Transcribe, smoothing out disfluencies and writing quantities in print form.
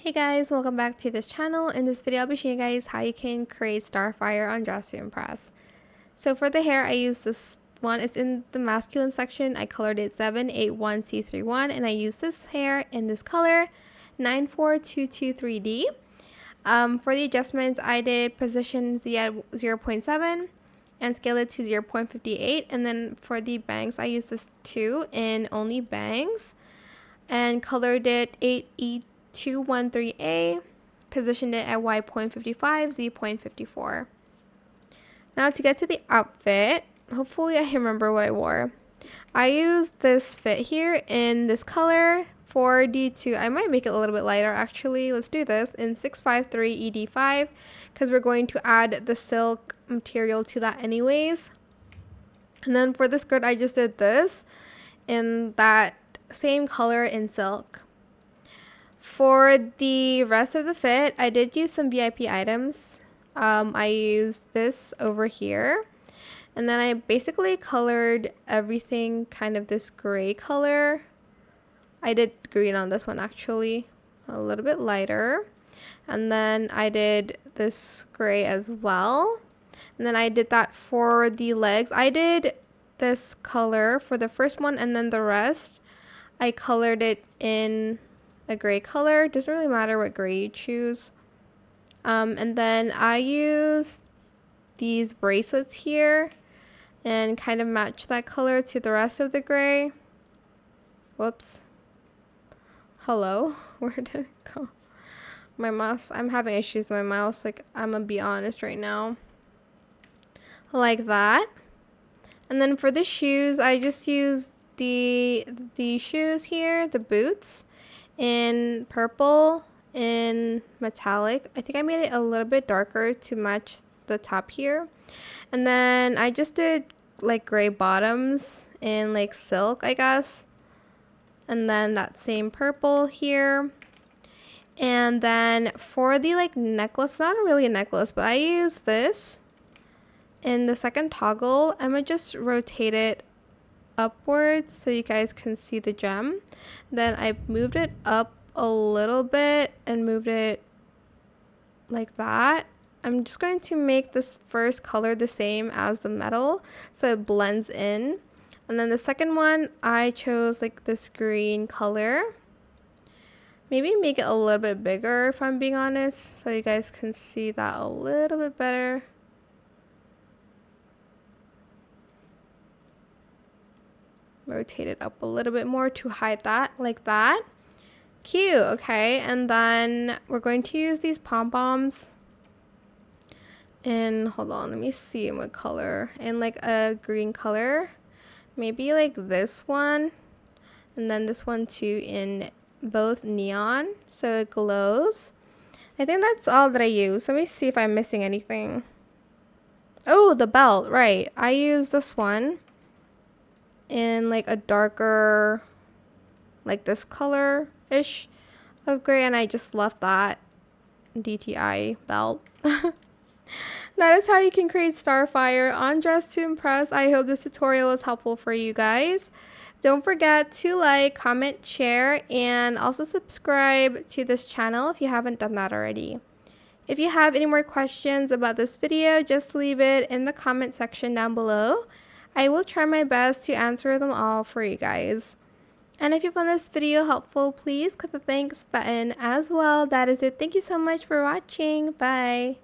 Hey guys, welcome back to this channel. In this video, I'll be showing you guys how you can create Starfire on Dress to Impress. So for the hair, I use this one. It's in the masculine section. I colored it 781C31 and I used this hair in this color 94223D. For the adjustments, I did position Z at 0.7 and scale it to 0.58. And then for the bangs, I used this 2 in only bangs and colored it 8E213A, positioned it at Y.55, Z.54. Now to get to the outfit, hopefully I remember what I wore. I used this fit here in this color 4D2. I might make it a little bit lighter actually. Let's do this in 653ED5 because we're going to add the silk material to that anyways. And then for the skirt, I just did this in that same color in silk. For the rest of the fit, I did use some VIP items. I used this over here. And then I basically colored everything kind of this gray color. I did green on this one actually, a little bit lighter. And then I did this gray as well. And then I did that for the legs. I did this color for the first one and then the rest I colored it in a gray color. Doesn't really matter what gray you choose. And then I used these bracelets here and kind of match that color to the rest of the gray. Whoops. Hello. Where did it go? My mouse. I'm having issues with my mouse. Like, I'm gonna be honest right now. Like that. And then for the shoes, I just used the shoes here, the boots, in purple, in metallic. I think I made it a little bit darker to match the top here. And then I just did like gray bottoms in like silk, I guess. And then that same purple here. And then for the like necklace, not really a necklace, but I use this in the second toggle. I'm gonna just rotate it upwards so you guys can see the gem. Then I moved it up a little bit and moved it like that. I'm just going to make this first color the same as the metal so it blends in. And then the second one, I chose like this green color. Maybe make it a little bit bigger if I'm being honest, so you guys can see that a little bit better. Rotate it up a little bit more to hide that, like that. Cute. Okay, and then we're going to use these pom-poms. And hold on, let me see in what color. In like a green color. Maybe like this one. And then this one too in both neon, so it glows. I think that's all that I use. Let me see if I'm missing anything. Oh, the belt, right. I use this one in like a darker, like this color-ish of gray, and I just left that DTI belt. That is how you can create Starfire on Dress to Impress. I hope this tutorial was helpful for you guys. Don't forget to like, comment, share, and also subscribe to this channel if you haven't done that already. If you have any more questions about this video, just leave it in the comment section down below. I will try my best to answer them all for you guys. And if you found this video helpful, please click the thanks button as well. That is it. Thank you so much for watching. Bye.